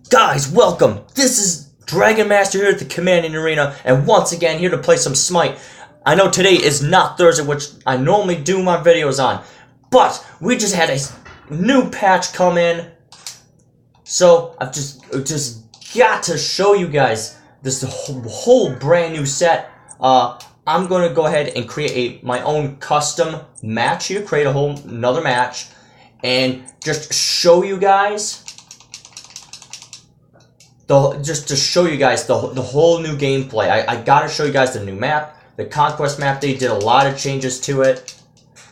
Guys, welcome! This is Dragon Master here at the Commanding Arena, and once again here to play some Smite. I know today is not Thursday, which I normally do my videos on, but we just had a new patch come in, so I've just got to show you guys this whole brand new set. I'm going to go ahead and create my own custom match here, create a whole another match, and just show you guys. Just to show you guys the whole new gameplay. I gotta show you guys the new map, the Conquest map. They did a lot of changes to it.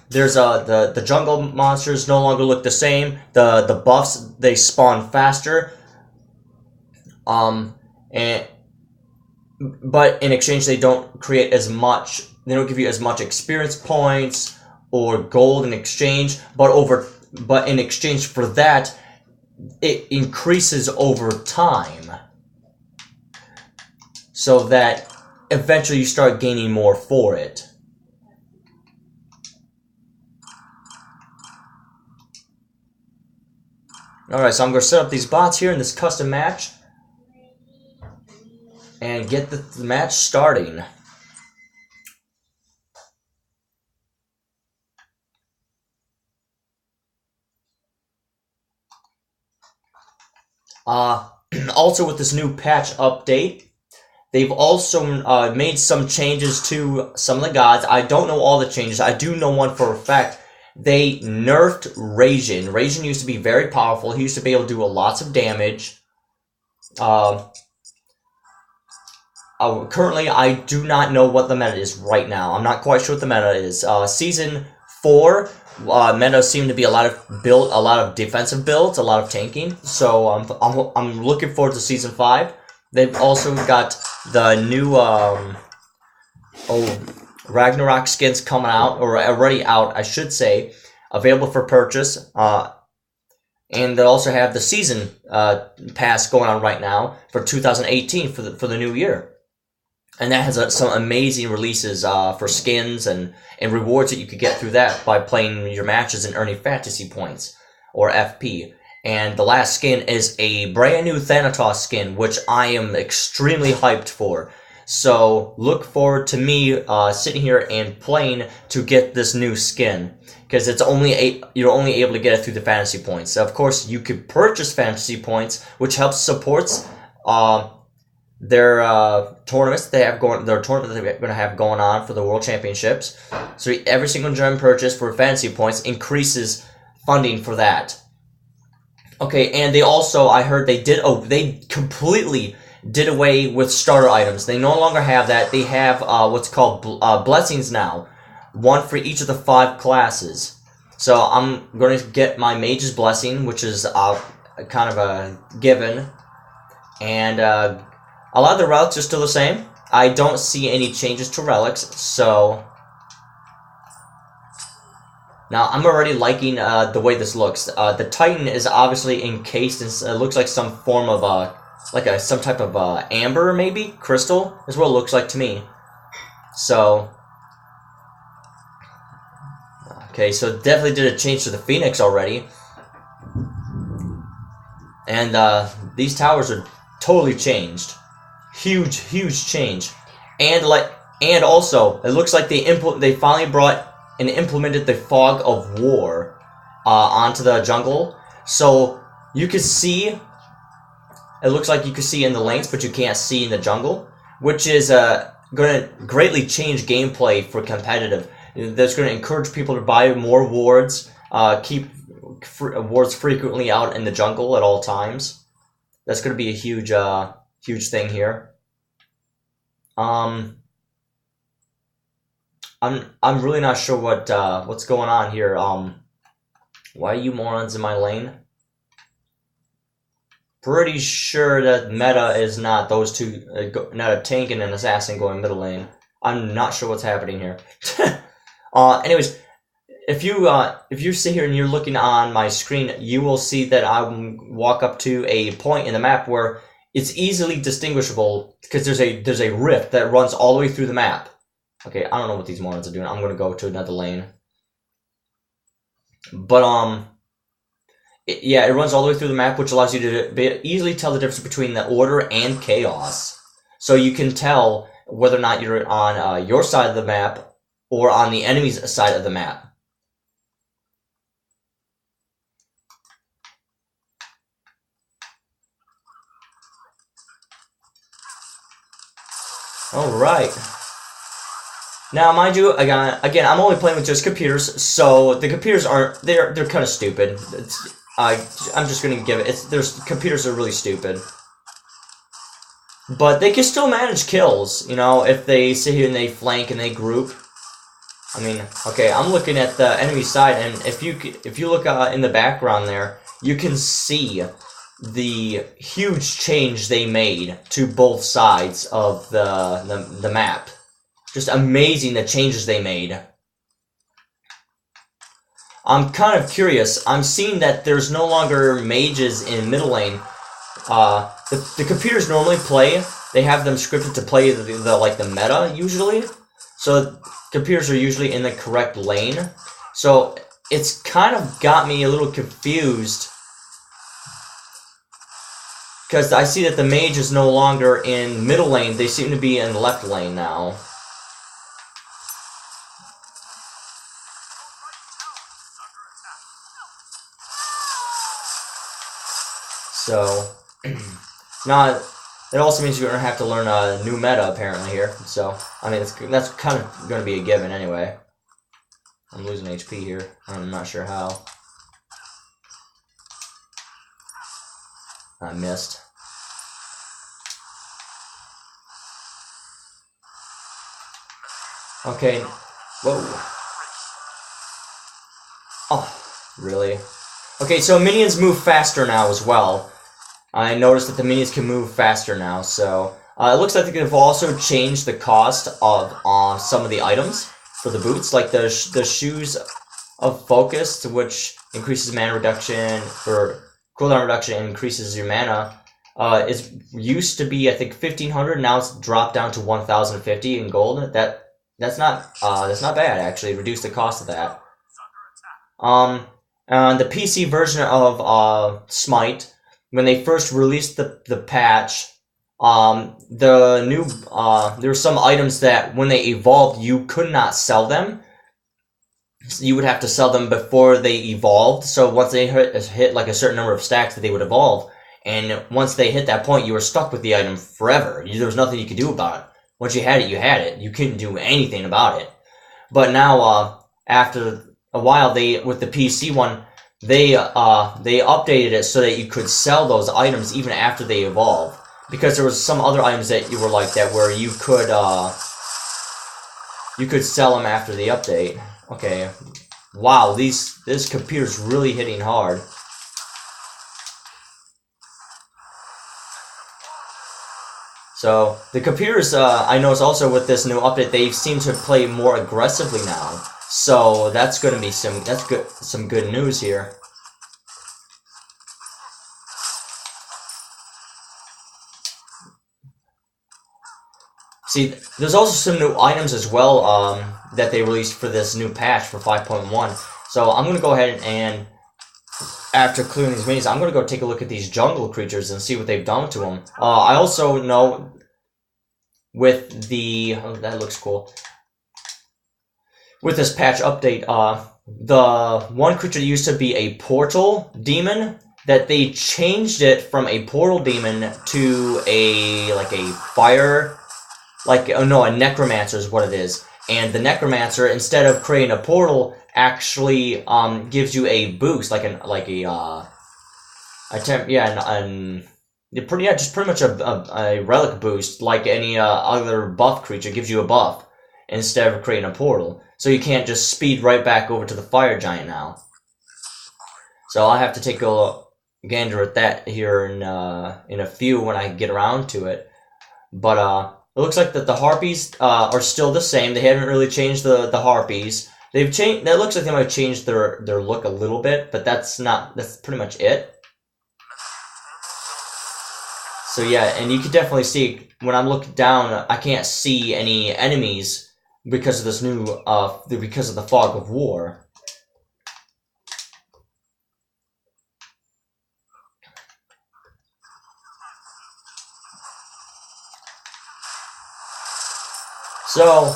There's the jungle monsters no longer look the same. The buffs, they spawn faster. But in exchange they don't create as much. They don't give you as much experience points or gold in exchange. But in exchange for that, it increases over time, so that eventually you start gaining more for it. Alright, so I'm going to set up these bots here in this custom match and get the match starting. Also with this new patch update, they've also made some changes to some of the gods. I don't know all the changes. I do know one for a fact. They nerfed Rajin. Rajin used to be very powerful. He used to be able to do lots of damage. Currently, I do not know what the meta is right now. I'm not quite sure what the meta is. Season 4, meta seem to be a lot of defensive builds, a lot of tanking. So I'm looking forward to Season 5. They've also got the new Ragnarok skins coming out, or already out, I should say, available for purchase. And they also have the season pass going on right now for 2018 for the new year. And that has some amazing releases for skins and rewards that you could get through that by playing your matches and earning fantasy points, or FP. And the last skin is a brand new Thanatos skin, which I am extremely hyped for. So look forward to me sitting here and playing to get this new skin, because you're only able to get it through the fantasy points. Of course, you could purchase fantasy points, which helps supports their tournaments they have going. Their tournament that they're going to have going on for the World Championships. So every single gem purchase for fantasy points increases funding for that. Okay, and they also, I heard they completely did away with starter items. They no longer have that. They have what's called blessings now, one for each of the 5 classes. So I'm going to get my mage's blessing, which is kind of a given, and a lot of the relics are still the same. I don't see any changes to relics, so now I'm already liking the way this looks. The Titan is obviously encased in, it looks like some form of some type of amber, maybe crystal is what it looks like to me. So okay, so definitely did a change to the Phoenix already, and these towers are totally changed. Huge change. And also it looks like they finally brought and implemented the fog of war onto the jungle, so you can see, it looks like you can see in the lanes, but you can't see in the jungle, which is going to greatly change gameplay for competitive. That's going to encourage people to buy more wards, keep wards frequently out in the jungle at all times. That's going to be a huge thing here. I'm really not sure what's going on here. Why are you morons in my lane? Pretty sure that meta is not those two, not a tank and an assassin going middle lane. I'm not sure what's happening here. Anyways, if you sit here and you're looking on my screen, you will see that I walk up to a point in the map where it's easily distinguishable, because there's a rift that runs all the way through the map. Okay, I don't know what these morons are doing. I'm gonna go to another lane. But Yeah, it runs all the way through the map, which allows you to easily tell the difference between the order and chaos. So you can tell whether or not you're on your side of the map or on the enemy's side of the map. Alright. Now, mind you, again, I'm only playing with just computers, so the computers aren't, they're kind of stupid. I'm just gonna give it, computers are really stupid. But they can still manage kills, you know, if they sit here and they flank and they group. I mean, okay, I'm looking at the enemy side, and if you look in the background there, you can see the huge change they made to both sides of the map. Just amazing the changes they made. I'm kind of curious. I'm seeing that there's no longer mages in middle lane. The computers normally play. They have them scripted to play the meta usually. So computers are usually in the correct lane. So it's kind of got me a little confused. Because I see that the mage is no longer in middle lane. They seem to be in left lane now. So, now, it also means you're going to have to learn a new meta, apparently, here. So, I mean, that's kind of going to be a given anyway. I'm losing HP here. I'm not sure how. I missed. Okay. Whoa. Oh, really? Okay, so minions move faster now as well. I noticed that the minions can move faster now, so it looks like they've also changed the cost of some of the items for the boots, like the shoes of focus, which increases mana reduction or cooldown reduction and increases your mana. It used to be, I think, 1,500. Now it's dropped down to 1,050 in gold. That's not bad actually. Reduce the cost of that. The PC version of Smite, when they first released the patch, there were some items that when they evolved you could not sell them. You would have to sell them before they evolved. So once they hit like a certain number of stacks, that they would evolve. And once they hit that point, you were stuck with the item forever. There was nothing you could do about it. Once you had it, you had it. You couldn't do anything about it. But now, after a while, with the PC one, they updated it so that you could sell those items even after they evolve. Because there was some other items that were like that where you could sell them after the update. Okay. Wow, this computer's really hitting hard. So the computers, I noticed also with this new update, they seem to play more aggressively now. So that's going to be some good news here. See, there's also some new items as well that they released for this new patch for 5.1. So I'm going to go ahead and, after clearing these minis, I'm going to go take a look at these jungle creatures and see what they've done to them. I also know with the... Oh, that looks cool. With this patch update, the one creature used to be a portal demon, that they changed it from a portal demon to a fire... a necromancer is what it is. And the necromancer, instead of creating a portal, actually gives you a boost, just pretty much a relic boost, like any other buff creature. Gives you a buff instead of creating a portal. So you can't just speed right back over to the fire giant now. So I'll have to take a gander at that here in a few when I get around to it. But it looks like that the harpies are still the same. They haven't really changed the harpies. They've changed. That looks like they might have changed their look a little bit, but that's pretty much it. So yeah, and you can definitely see when I'm looking down, I can't see any enemies because of this new because of the fog of war. So,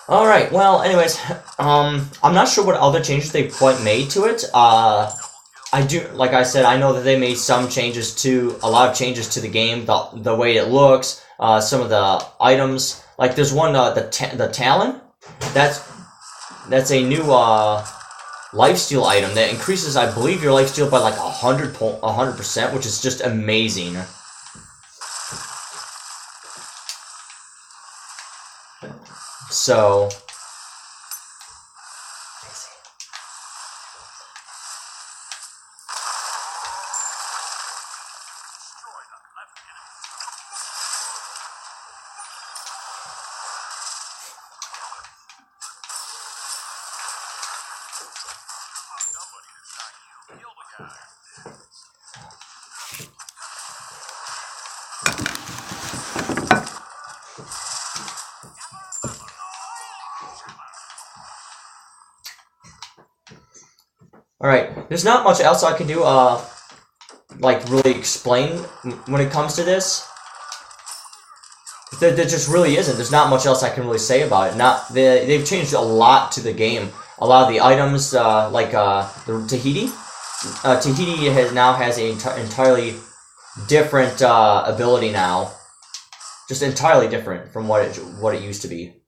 all right. Well, anyways, I'm not sure what other changes they've quite made to it. I do, like I said, I know that they made some changes to a lot of changes to the game, the way it looks, some of the items. Like there's one, the Talon. That's a new lifesteal item that increases, I believe, your lifesteal by like 100%, which is just amazing. So, alright, there's not much else I can do, like, really explain when it comes to this. There just really isn't. There's not much else I can really say about it. They've changed a lot to the game. A lot of the items, like the Tahiti. Tahiti now has an entirely different ability now. Just entirely different from what it used to be.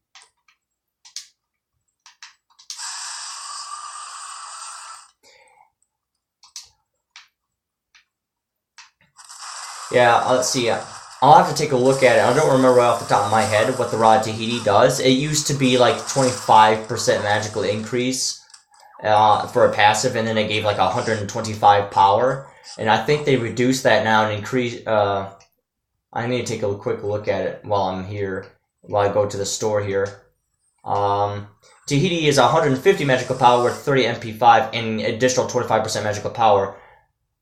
Yeah, let's see. I'll have to take a look at it. I don't remember right off the top of my head what the Rod Tahiti does. It used to be like 25% magical increase for a passive, and then it gave like 125 power. And I think they reduced that now and increased. I need to take a quick look at it while I'm here, while I go to the store here. Tahiti is 150 magical power with 30 MP5 and additional 25% magical power,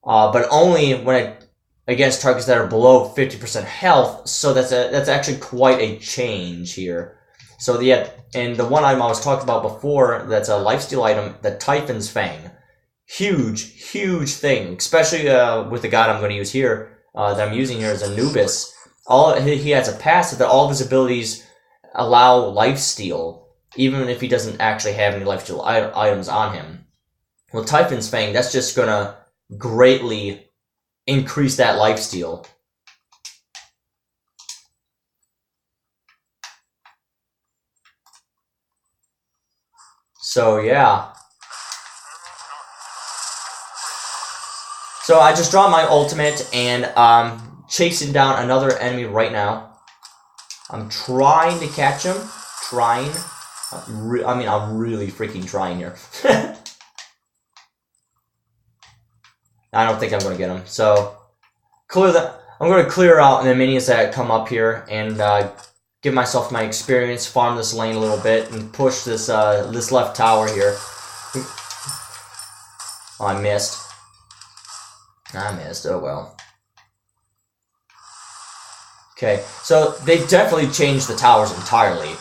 but only when it against targets that are below 50% health, so that's actually quite a change here. So yeah, and the one item I was talking about before, that's a lifesteal item, the Typhon's Fang. Huge thing, especially with the god I'm going to use here, that I'm using here as Anubis. He has a passive that all of his abilities allow lifesteal, even if he doesn't actually have any lifesteal items on him. Well, Typhon's Fang, that's just going to greatly increase that lifesteal. So yeah. So I just draw my ultimate and chasing down another enemy right now. I'm trying to catch him. Trying. I'm really freaking trying here. I don't think I'm going to get him. So, I'm going to clear out the minions that come up here and give myself my experience, farm this lane a little bit, and push this this left tower here. Oh, I missed. Oh well. Okay, so they definitely changed the towers entirely.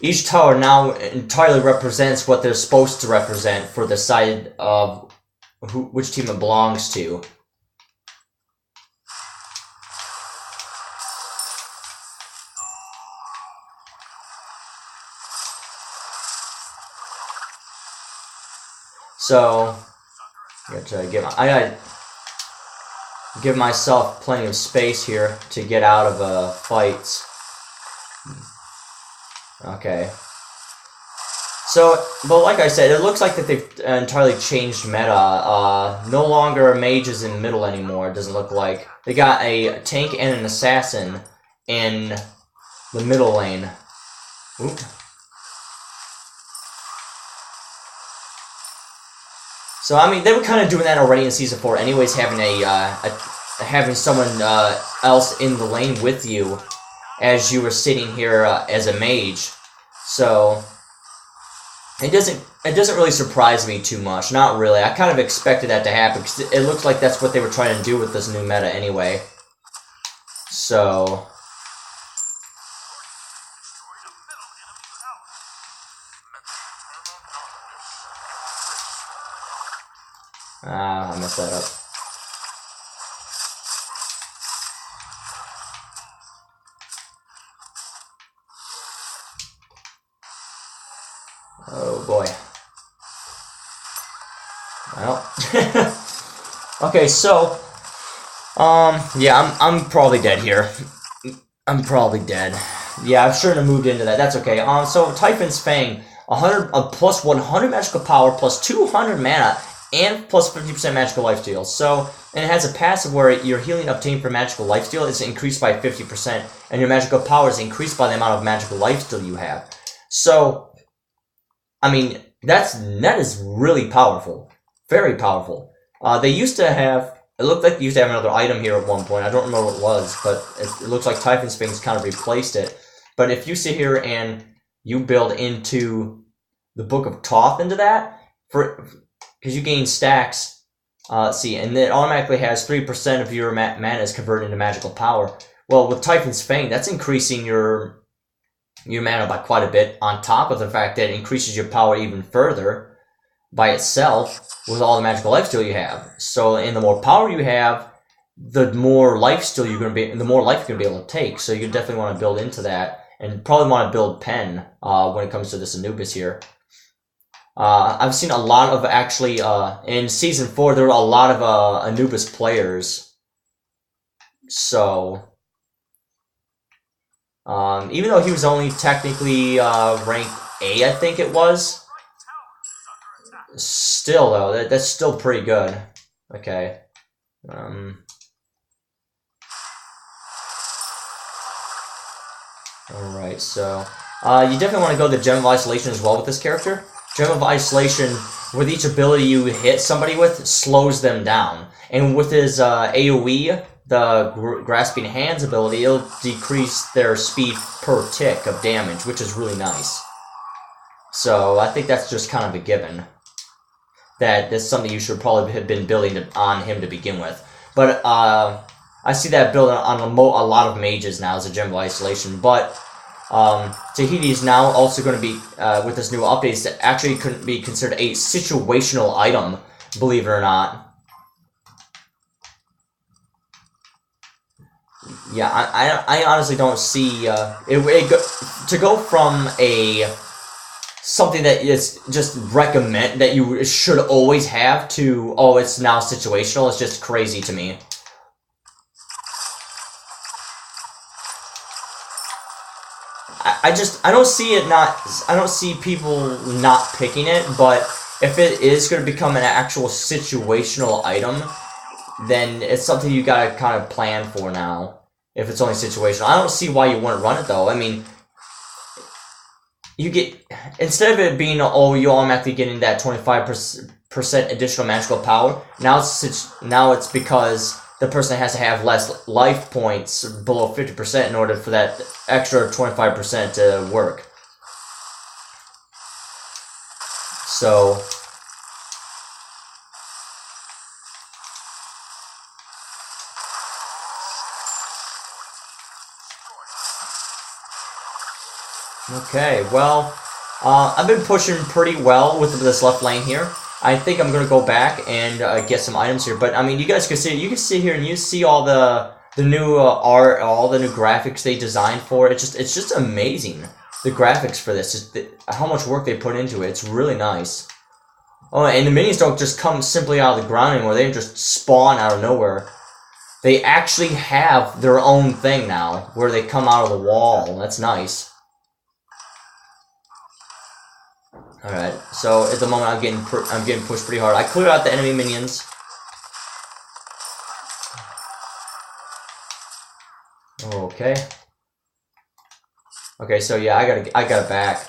Each tower now entirely represents what they're supposed to represent for the side of which team it belongs to. So, I gotta give myself plenty of space here to get out of fights. Okay. So, but like I said, it looks like that they've entirely changed meta. No longer mages in middle anymore, it doesn't look like. They got a tank and an assassin in the middle lane. Oop. So, I mean, they were kind of doing that already in Season 4 anyways, having having someone else in the lane with you as you were sitting here as a mage. So, it doesn't really surprise me too much. Not really. I kind of expected that to happen because it looks like that's what they were trying to do with this new meta anyway. So, I messed that up. Oh boy. Well. Okay, so yeah, I'm probably dead here. I'm probably dead. Yeah, I shouldn't have moved into that. That's okay. So Typhon's Fang, 100 plus 100 magical power, plus 200 mana, and plus 50% magical lifesteal. So, and it has a passive where your healing obtained from magical lifesteal is increased by 50%, and your magical power is increased by the amount of magical lifesteal you have. So, I mean, that is really powerful, very powerful. They used to have. It looked like they used to have another item here at one point. I don't remember what it was, but it looks like Typhon's Fang's kind of replaced it. But if you sit here and you build into the Book of Thoth into that, because you gain stacks, see, and it automatically has 3% of your mana is converted into magical power. Well, with Typhon's Fang, that's increasing your mana by quite a bit, on top of the fact that it increases your power even further by itself with all the magical lifesteal you have. So, and the more power you have, the more lifesteal you're going to be, the more life you're going to be able to take. So you definitely want to build into that, and probably want to build Pen when it comes to this Anubis here. I've seen a lot of, actually, in Season 4, there were a lot of Anubis players. So, even though he was only technically rank A, I think it was, still, though, that's still pretty good. Okay. Alright, so you definitely want to go the Gem of Isolation as well with this character. Gem of Isolation, with each ability you hit somebody with, slows them down. And with his AoE, the Grasping Hands ability, it'll decrease their speed per tick of damage, which is really nice. So I think that's just kind of a given. That's something you should probably have been building on him to begin with. But I see that built on a lot of mages now as a Gem of Isolation. But Tahiti is now also going to be, with this new update, that actually couldn't be considered a situational item, believe it or not. Yeah, I honestly don't see to go from something that is just recommend that you should always have to, oh, it's now situational. It's just crazy to me. I don't see it not, I don't see people not picking it, but if it is going to become an actual situational item, then it's something you gotta kind of plan for now, if it's only situational. I don't see why you wouldn't run it, though. I mean, you get, instead of it being, oh, you automatically getting that 25% additional magical power, now it's because the person has to have less life points below 50% in order for that extra 25% to work. So, okay, well, I've been pushing pretty well with this left lane here. I think I'm gonna go back and get some items here. But I mean, you guys can see, here and you see all the new art, all the new graphics they designed for it. It's just amazing, the graphics for this. Just how much work they put into it. It's really nice. Oh, and the minions don't just come simply out of the ground anymore. They don't just spawn out of nowhere. They actually have their own thing now, where they come out of the wall. That's nice. Alright, so at the moment I'm getting pushed pretty hard. I cleared out the enemy minions. Okay. Okay, so yeah, I gotta back.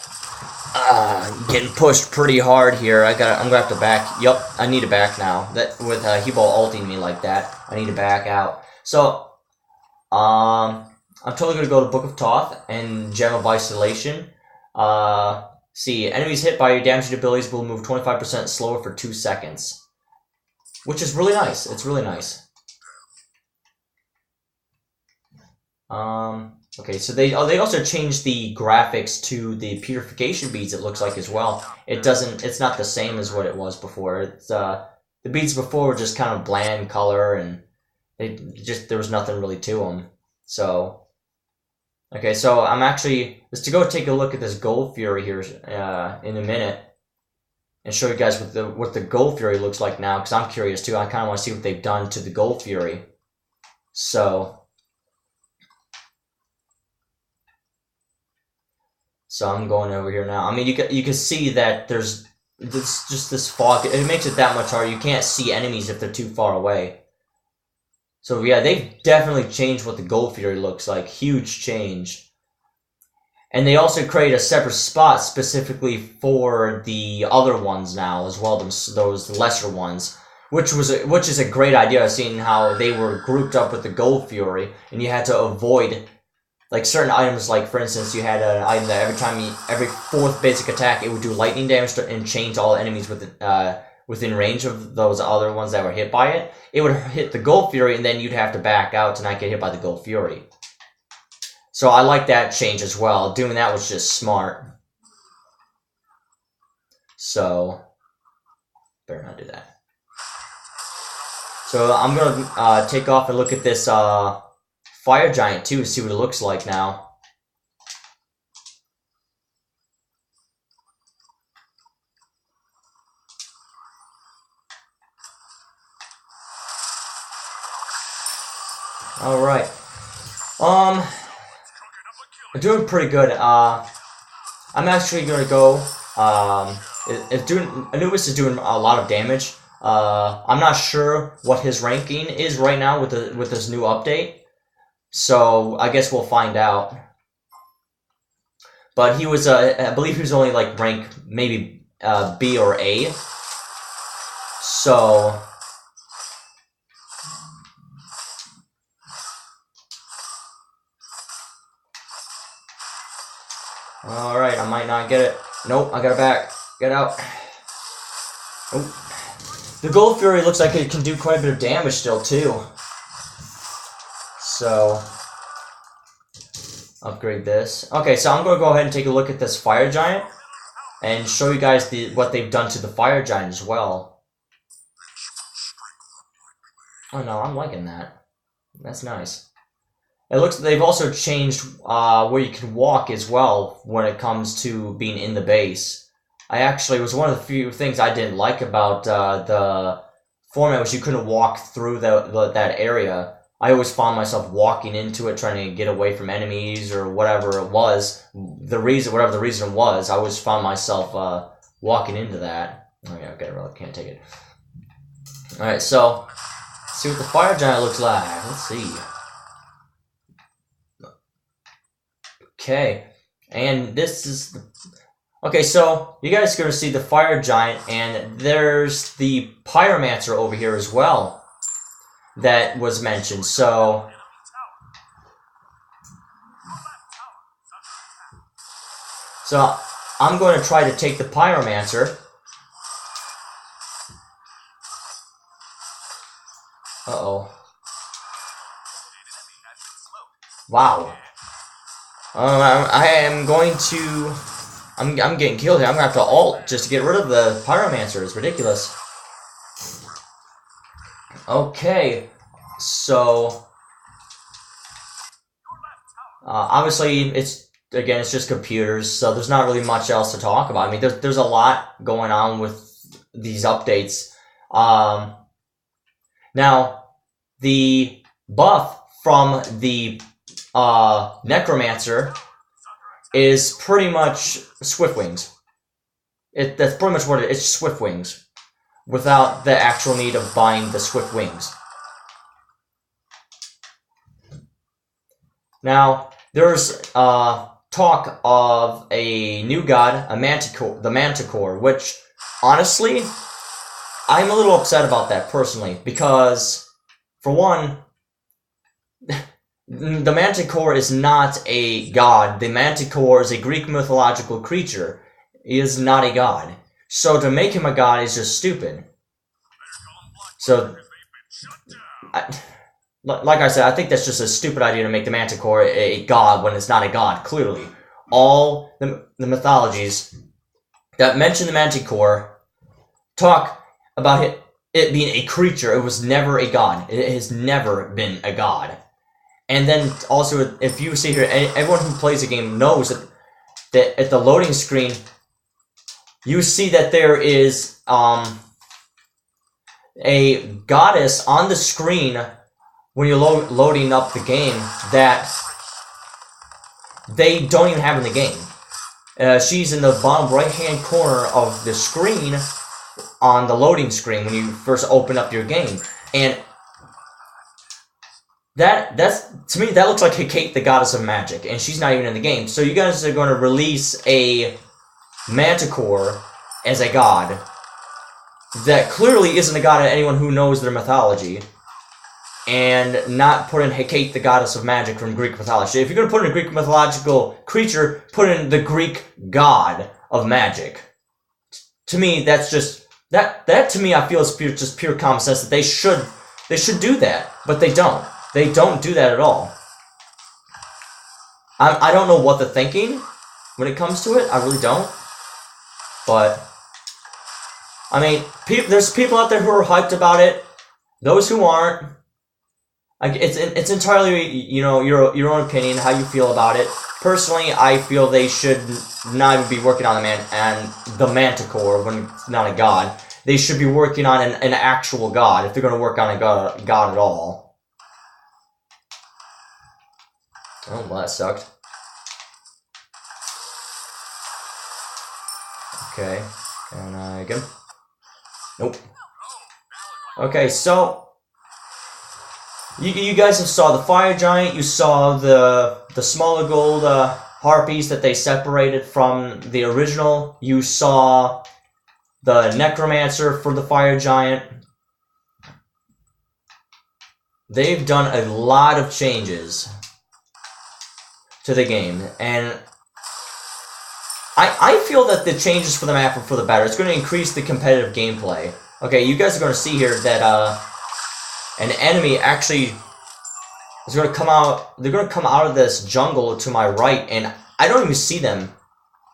Getting pushed pretty hard here. I'm gonna have to back. Yup, I need to back now. That with He-Ball ulting me like that, I need to back out. So, I'm totally gonna go to Book of Thoth and Gem of Isolation. See, enemies hit by your damaged abilities will move 25% slower for 2 seconds. Which is really nice. It's really nice. Okay, so they also changed the graphics to the purification beads, it looks like, as well. It's not the same as what it was before. It's the beads before were just kind of bland color, and there was nothing really to them. So, okay, so I'm actually, just to go take a look at this Gold Fury here in a minute. and show you guys what the Gold Fury looks like now, because I'm curious too. I kind of want to see what they've done to the Gold Fury. So I'm going over here now. I mean, you can see that there's just this fog. It makes it that much harder. You can't see enemies if they're too far away. So yeah, they've definitely changed what the Gold Fury looks like. Huge change. And they also create a separate spot specifically for the other ones now as well, those lesser ones, which is a great idea, seeing how they were grouped up with the Gold Fury, and you had to avoid like certain items. Like for instance, you had an item that every fourth basic attack, it would do lightning damage and change all enemies within range of those other ones that were hit by it. It would hit the Gold Fury, and then you'd have to back out to not get hit by the Gold Fury. So I like that change as well. Doing that was just smart. So, better not do that. So I'm going to take off and look at this Fire Giant too, to see what it looks like now. Alright. I'm doing pretty good. I'm actually going to go, Anubis is doing a lot of damage. I'm not sure what his ranking is right now with this new update. So, I guess we'll find out. But he was, I believe he was only like rank maybe B or A. So alright, I might not get it. Nope, I got it back. Get out. Oh. The Gold Fury looks like it can do quite a bit of damage still, too. So, upgrade this. Okay, so I'm going to go ahead and take a look at this Fire Giant and show you guys what they've done to the Fire Giant as well. Oh no, I'm liking that. That's nice. It looks they've also changed where you can walk as well when it comes to being in the base. It was one of the few things I didn't like about the format, was you couldn't walk through that area. I always found myself walking into it, trying to get away from enemies or whatever it was. Whatever the reason was, I always found myself walking into that. Oh yeah, okay, I really can't take it. Alright, so let's see what the Fire Giant looks like. Let's see. Okay, and this is okay, so you guys are going to see the Fire Giant, and there's the Pyromancer over here as well that was mentioned. So I'm going to try to take the Pyromancer. Uh-oh. Wow. I am going to... I'm getting killed here. I'm going to have to ult just to get rid of the Pyromancer. It's ridiculous. Okay. So... obviously, it's just computers, so there's not really much else to talk about. I mean, there's a lot going on with these updates. Now, the buff from the Necromancer is pretty much Swift Wings. That's pretty much what it is. It's Swift Wings, without the actual need of buying the Swift Wings. Now, there's talk of a new god, the Manticore, which, honestly, I'm a little upset about that personally, because, for one, the Manticore is not a god. The Manticore is a Greek mythological creature. He is not a god. So to make him a god is just stupid. So, like I said, I think that's just a stupid idea to make the Manticore a god when it's not a god, clearly. All the mythologies that mention the Manticore talk about it being a creature. It was never a god. It has never been a god. And then also, if you see here, everyone who plays the game knows that at the loading screen, you see that there is a goddess on the screen when you're loading up the game that they don't even have in the game. She's in the bottom right-hand corner of the screen on the loading screen when you first open up your game. And that's to me, that looks like Hecate, the goddess of magic, and she's not even in the game. So you guys are going to release a Manticore as a god that clearly isn't a god to anyone who knows their mythology, and not put in Hecate, the goddess of magic from Greek mythology. If you're going to put in a Greek mythological creature, put in the Greek god of magic. To me, that's just that to me, I feel is just pure common sense that they should do that, but they don't. They don't do that at all. I don't know what they're thinking when it comes to it. I really don't. But I mean, there's people out there who are hyped about it. Those who aren't, it's entirely, you know, your own opinion, how you feel about it. Personally, I feel they should not even be working on the Manticore when it's not a god. They should be working on an actual god if they're going to work on a god at all. Oh, well, that sucked. Okay, can I get him? Nope. Okay, so you guys have saw the fire giant. You saw the smaller gold harpies that they separated from the original. You saw the necromancer for the fire giant. They've done a lot of changes to the game, and I feel that the changes for the map are for the better. It's going to increase the competitive gameplay. Okay, you guys are going to see here that an enemy actually is going to come out. They're going to come out of this jungle to my right, and I don't even see them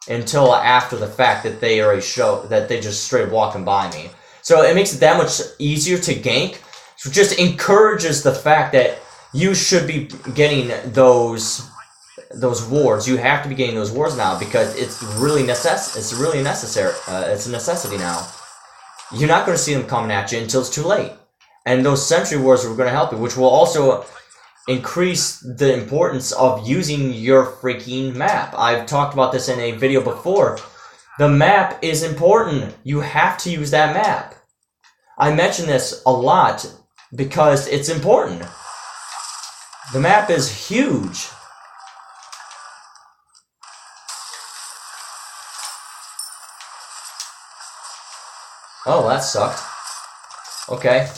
until after the fact that they already show that they just straight walking by me. So it makes it that much easier to gank. So it just encourages the fact that you should be getting those wards. You have to be getting those wards now because it's really necessary. It's a necessity now. You're not going to see them coming at you until it's too late. And those sentry wards are going to help you, which will also increase the importance of using your freaking map. I've talked about this in a video before. The map is important. You have to use that map. I mention this a lot because it's important. The map is huge. Oh, that sucked. Okay.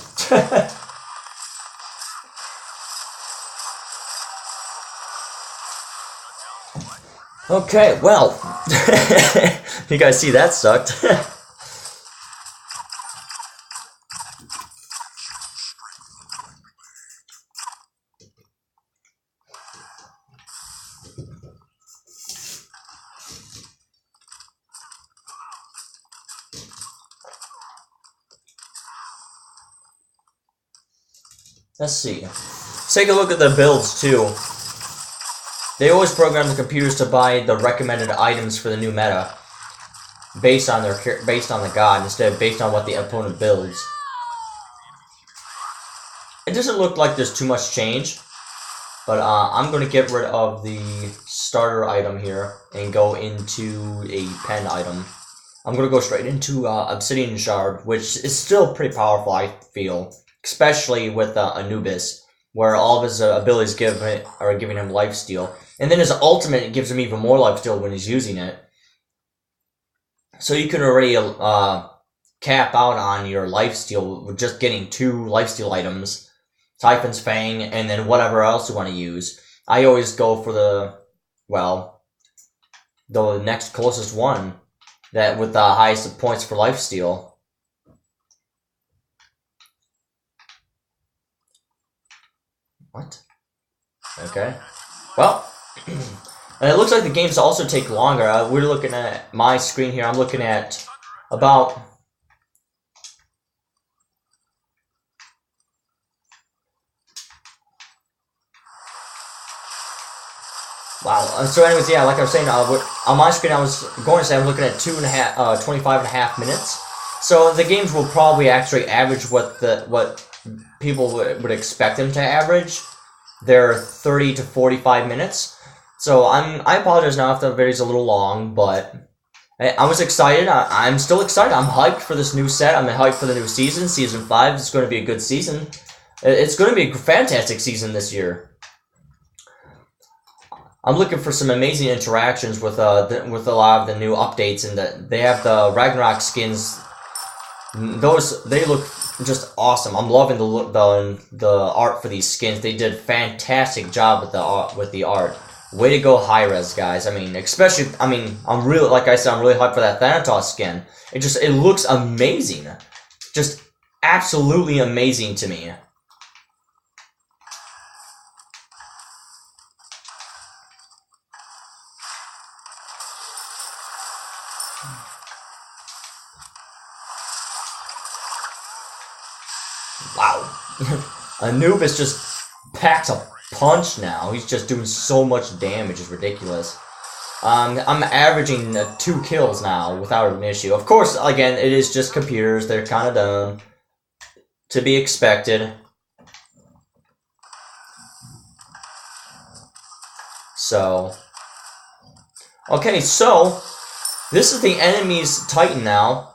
Okay, well. You guys see that sucked. Let's see. Let's take a look at the builds too. They always program the computers to buy the recommended items for the new meta based on the god instead of based on what the opponent builds. It doesn't look like there's too much change, but I'm going to get rid of the starter item here and go into a pen item. I'm going to go straight into Obsidian Shard, which is still pretty powerful, I feel. Especially with Anubis, where all of his abilities are giving him lifesteal. And then his ultimate gives him even more lifesteal when he's using it. So you can already cap out on your lifesteal with just getting 2 lifesteal items. Typhon's Fang, and then whatever else you want to use. I always go for the next closest one that with the highest points for lifesteal. What? Okay. Well, and it looks like the games also take longer. We're looking at my screen here. I'm looking at about Wow. So anyways, yeah, like I was saying, on my screen I was going to say I'm looking at 25.5 minutes. So the games will probably actually average what people would expect them to average. They're 30 to 45 minutes. So I apologize now if the video's a little long, but I was excited. I'm still excited. I'm hyped for this new set. I'm hyped for the new season. Season 5 is going to be a good season. It's going to be a fantastic season this year. I'm looking for some amazing interactions with with a lot of the new updates, and they have the Ragnarok skins. They look just awesome. I'm loving the art for these skins. They did a fantastic job with the art. Way to go, high res guys. I mean, especially I'm really, like I said, I'm really hyped for that Thanatos skin. It looks amazing. Just absolutely amazing to me. Wow. Anubis just packs a punch now. He's just doing so much damage. It's ridiculous. I'm averaging 2 kills now without an issue. Of course, again, it is just computers. They're kind of dumb. To be expected. So. Okay, so. This is the enemy's Titan now.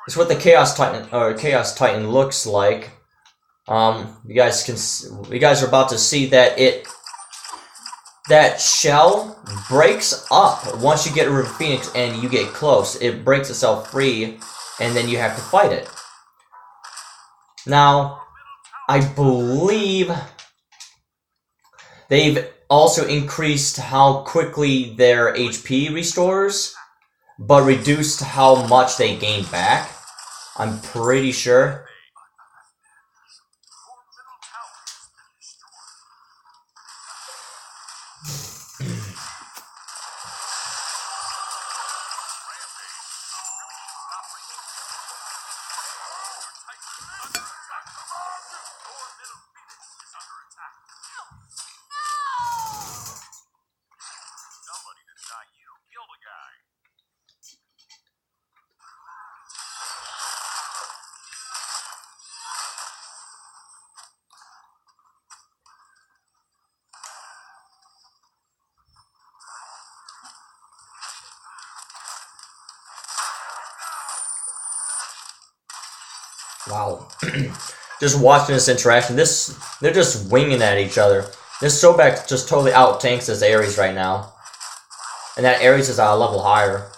It's what the Chaos Titan looks like. You guys are about to see that that shell breaks up once you get rid of Phoenix and you get close. It breaks itself free, and then you have to fight it. Now, I believe they've also increased how quickly their HP restores, but reduced how much they gain back. I'm pretty sure. Wow. Just watching this interaction, they're just winging at each other. This Sobek just totally out-tanks this Ares right now. And that Ares is a level higher.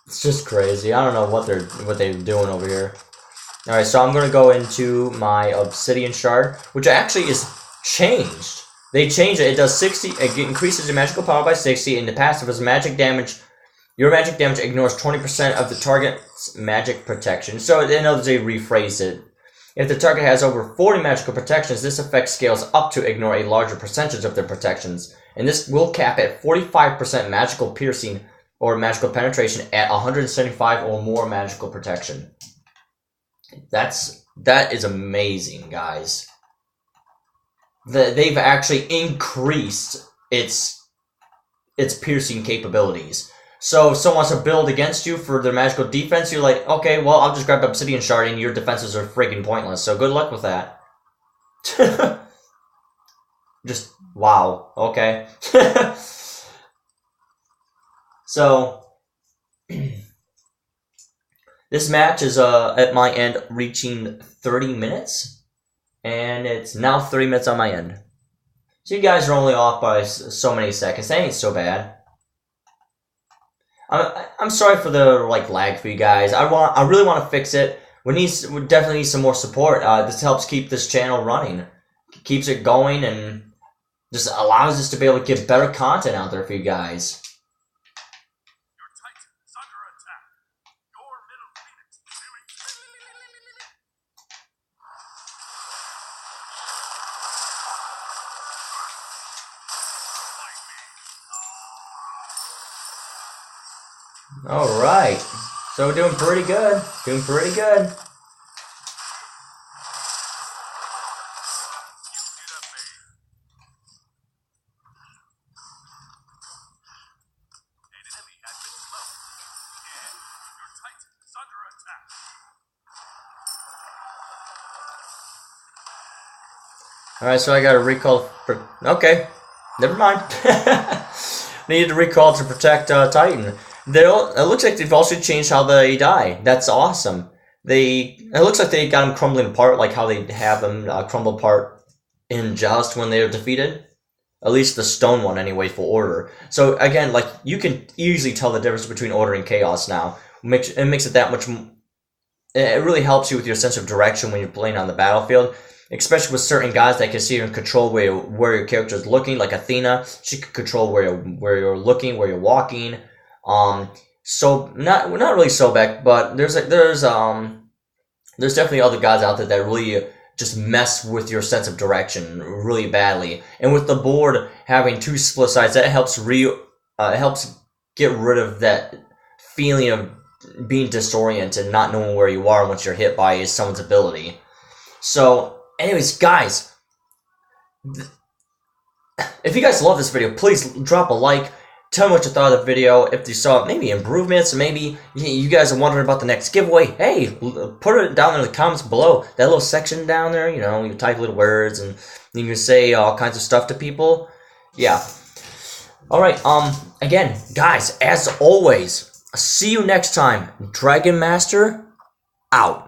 It's just crazy. I don't know what they're doing over here. Alright, so I'm gonna go into my Obsidian Shard, which actually is changed. They changed it. It does 60. It increases your magical power by 60, and the passive is magic damage. Your magic damage ignores 20% of the target's magic protection. So in other words, they rephrased it. If the target has over 40 magical protections, this effect scales up to ignore a larger percentage of their protections, and this will cap at 45% magical piercing or magical penetration at 175 or more magical protection. That is amazing, guys. They've actually increased its piercing capabilities. So if someone wants to build against you for their magical defense, you're like, okay, well, I'll just grab Obsidian Shard and your defenses are freaking pointless. So good luck with that. Just, wow. Okay. So, this match is, at my end, reaching 30 minutes. And it's now 30 minutes on my end. So you guys are only off by so many seconds. That ain't so bad. I'm sorry for the lag for you guys. I really want to fix it. We definitely need some more support. This helps keep this channel running, keeps it going, and just allows us to be able to get better content out there for you guys. Alright, so we're doing pretty good. Alright, so I got a recall. Okay, never mind. Needed to recall to protect Titan. It looks like they've also changed how they die. That's awesome. It looks like they got them crumbling apart, like how they have them crumble apart in Joust when they are defeated. At least the stone one, anyway, for Order. So again, like you can easily tell the difference between Order and Chaos now. It makes it that much. It really helps you with your sense of direction when you're playing on the battlefield, especially with certain guys that can see and control where your character is looking. Like Athena, she can control where you're looking, where you're walking. So not really Sobek, but there's definitely other guys out there that really just mess with your sense of direction really badly. And with the board having two split sides, that helps helps get rid of that feeling of being disoriented, not knowing where you are once you're hit by someone's ability. So, anyways, guys, if you guys love this video, please drop a like. Tell me what you thought of the video. If you saw maybe improvements, maybe you guys are wondering about the next giveaway, hey, put it down in the comments below. That little section down there, you know, you type little words and you can say all kinds of stuff to people. Yeah. Alright, again, guys, as always, see you next time. Dragon Master, out.